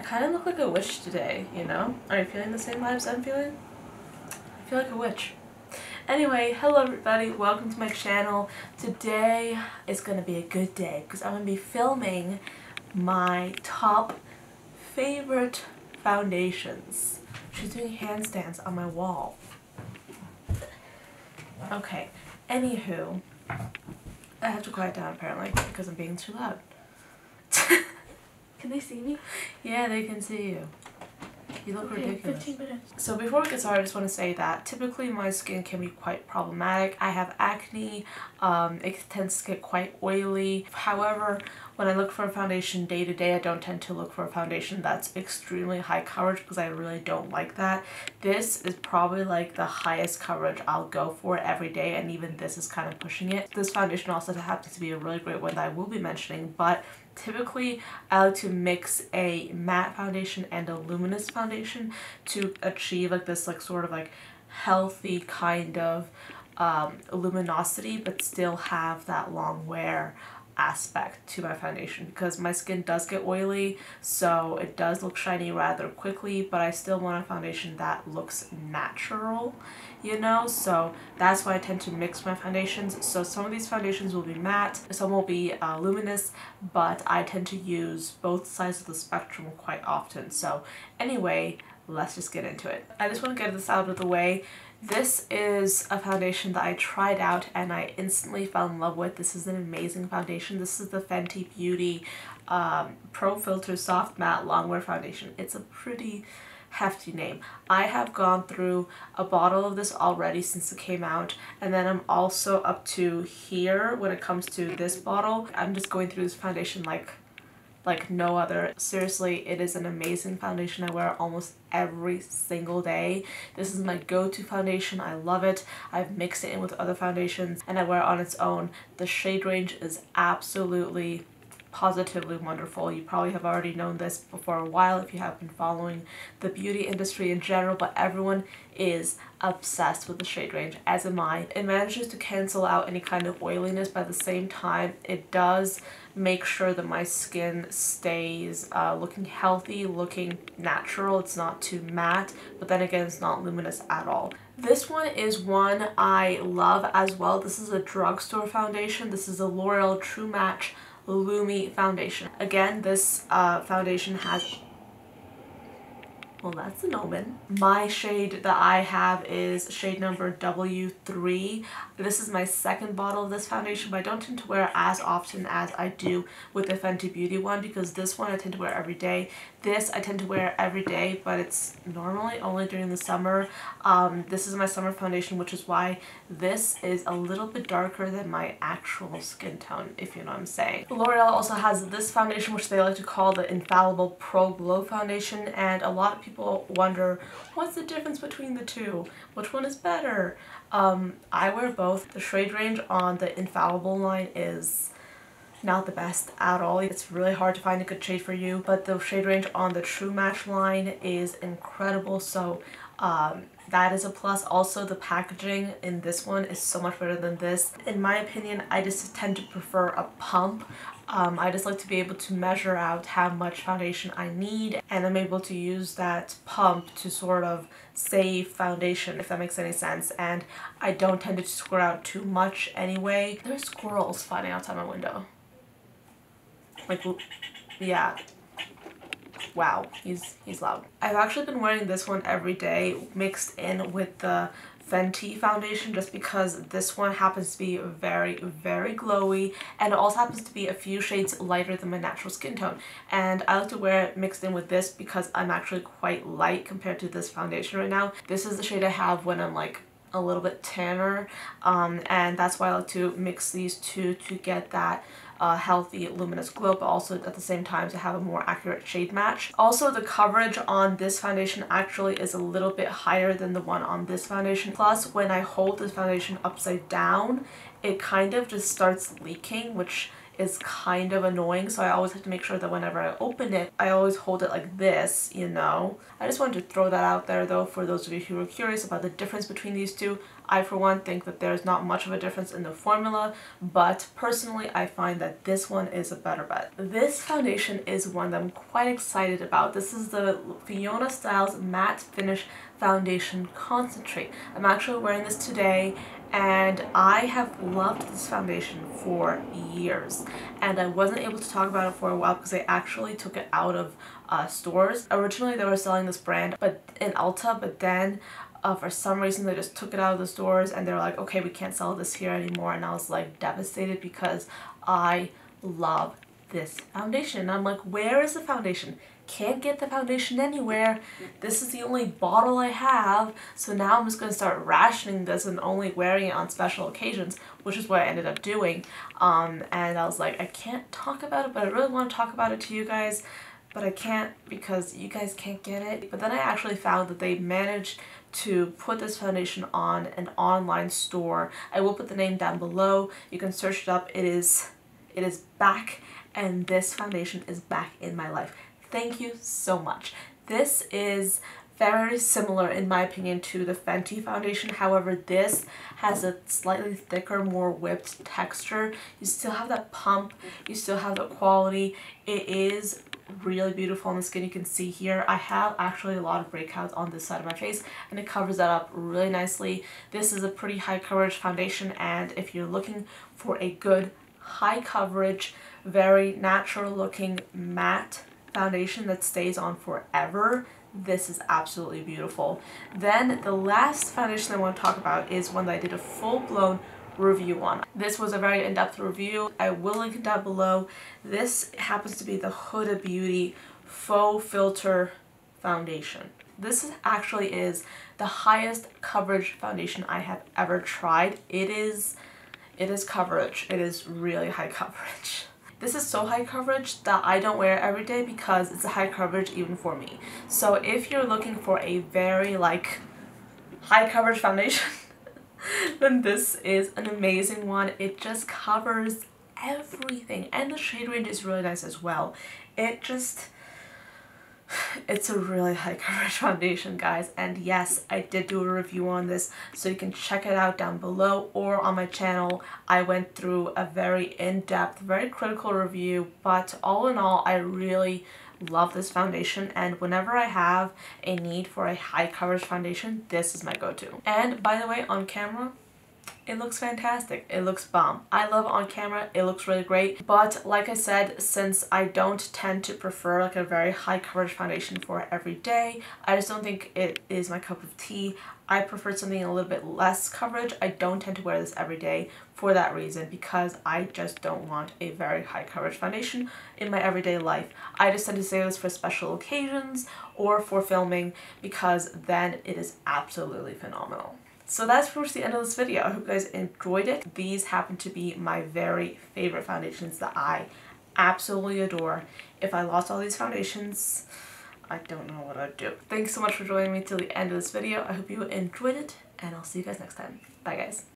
kind of look like a witch today, you know? Are you feeling the same vibes I'm feeling? I feel like a witch. Anyway, hello everybody, welcome to my channel. Today is gonna be a good day because I'm gonna be filming my top favorite foundations. She's doing handstands on my wall. Okay, anywho, I have to quiet down apparently because I'm being too loud. Can they see me? Yeah, they can see you. You look ridiculous. 15 minutes. So before we get started, I just want to say that typically my skin can be quite problematic. I have acne, it tends to get quite oily. However, when I look for a foundation day to day, I don't tend to look for a foundation that's extremely high coverage because I really don't like that. This is probably like the highest coverage I'll go for every day, and even this is kind of pushing it. This foundation also happens to be a really great one that I will be mentioning, but typically I like to mix a matte foundation and a luminous foundation to achieve like this sort of healthy kind of luminosity, but still have that long wear aspect to my foundation because my skin does get oily, so it does look shiny rather quickly, but I still want a foundation that looks natural, you know? So that's why I tend to mix my foundations. So some of these foundations will be matte, some will be luminous, but I tend to use both sides of the spectrum quite often. So anyway, let's just get into it. I just want to get this out of the way. This is a foundation that I tried out and I instantly fell in love with. This is an amazing foundation. This is the Fenty Beauty Pro Filter Soft Matte Longwear Foundation. It's a pretty hefty name. I have gone through a bottle of this already since it came out, and then I'm also up to here when it comes to this bottle. I'm just going through this foundation like no other. Seriously, it is an amazing foundation. I wear it almost every single day. This is my go-to foundation. I love it. I've mixed it in with other foundations and I wear it on its own. The shade range is absolutely positively wonderful. You probably have already known this for a while if you have been following the beauty industry in general, but everyone is obsessed with the shade range, as am I. It manages to cancel out any kind of oiliness, but at the same time it does make sure that my skin stays looking healthy, looking natural. It's not too matte, but then again it's not luminous at all. This one is one I love as well. This is a drugstore foundation. This is a L'Oreal True Match Lumi foundation. Again, this foundation has, well, that's an omen. My shade that I have is shade number W3. This is my second bottle of this foundation, but I don't tend to wear it as often as I do with the Fenty Beauty one because this one I tend to wear every day. This I tend to wear every day, but it's normally only during the summer. This is my summer foundation, which is why this is a little bit darker than my actual skin tone, if you know what I'm saying. L'Oreal also has this foundation, which they like to call the Infallible Pro Glow Foundation, and a lot of people wonder, what's the difference between the two? Which one is better? I wear both. The shade range on the Infallible line is not the best at all. It's really hard to find a good shade for you, but the shade range on the True Match line is incredible, so that is a plus. Also, the packaging in this one is so much better than this. In my opinion, I just tend to prefer a pump. I just like to be able to measure out how much foundation I need, and I'm able to use that pump to sort of save foundation, if that makes any sense, and I don't tend to squirt out too much anyway. There's squirrels fighting outside my window. Like, yeah. Wow, he's loud. I've actually been wearing this one every day mixed in with the Fenty foundation just because this one happens to be very, very glowy, and it also happens to be a few shades lighter than my natural skin tone. And I like to wear it mixed in with this because I'm actually quite light compared to this foundation right now. This is the shade I have when I'm like a little bit tanner, and that's why I like to mix these two to get that healthy luminous glow, but also at the same time to have a more accurate shade match. Also, the coverage on this foundation actually is a little bit higher than the one on this foundation. Plus, when I hold this foundation upside down, it kind of just starts leaking, which is kind of annoying, so I always have to make sure that whenever I open it, I always hold it like this, you know. I just wanted to throw that out there though for those of you who are curious about the difference between these two. I for one think that there's not much of a difference in the formula, but personally I find that this one is a better bet. This foundation is one that I'm quite excited about. This is the Fiona Styles Matte Finish Foundation Concentrate. I'm actually wearing this today and I have loved this foundation for years, and I wasn't able to talk about it for a while because they actually took it out of stores. Originally they were selling this brand but in Ulta, but then for some reason they just took it out of the stores and they're like, okay, we can't sell this here anymore, and I was like devastated because I love this foundation. And I'm like, where is the foundation? Can't get the foundation anywhere. This is the only bottle I have, so now I'm just going to start rationing this and only wearing it on special occasions, which is what I ended up doing. And I was like, I can't talk about it, but I really want to talk about it to you guys, but I can't because you guys can't get it. But then I actually found that they managed to put this foundation on an online store. I will put the name down below. You can search it up. It is back, and this foundation is back in my life. Thank you so much. This is very similar in my opinion to the Fenty foundation. However, this has a slightly thicker, more whipped texture. You still have that pump, you still have the quality. It is really beautiful on the skin. You can see here I have actually a lot of breakouts on this side of my face, and it covers that up really nicely. This is a pretty high coverage foundation, and if you're looking for a good high coverage, very natural looking matte foundation that stays on forever, this is absolutely beautiful. Then the last foundation I want to talk about is one that I did a full-blown review on. This was a very in-depth review. I will link it down below. This happens to be the Huda Beauty Faux Filter Foundation. This actually is the highest coverage foundation I have ever tried. It is coverage. It is really high coverage. This is so high coverage that I don't wear it every day because it's a high coverage even for me. So if you're looking for a very like high coverage foundation, then this is an amazing one. It just covers everything, and the shade range is really nice as well. It's a really high coverage foundation, guys, and yes, I did do a review on this, so you can check it out down below or on my channel. I went through a very in-depth, very critical review, but all in all, I really love this foundation, and whenever I have a need for a high coverage foundation, this is my go-to. And by the way, on camera, it looks fantastic. It looks bomb. I love it on camera. It looks really great. But like I said, since I don't tend to prefer like a very high coverage foundation for every day, I just don't think it is my cup of tea. I prefer something a little bit less coverage. I don't tend to wear this every day for that reason, because I just don't want a very high coverage foundation in my everyday life. I just tend to save this for special occasions or for filming, because then it is absolutely phenomenal. So that's pretty much the end of this video. I hope you guys enjoyed it. These happen to be my very favorite foundations that I absolutely adore. If I lost all these foundations, I don't know what I'd do. Thanks so much for joining me till the end of this video. I hope you enjoyed it, and I'll see you guys next time. Bye guys.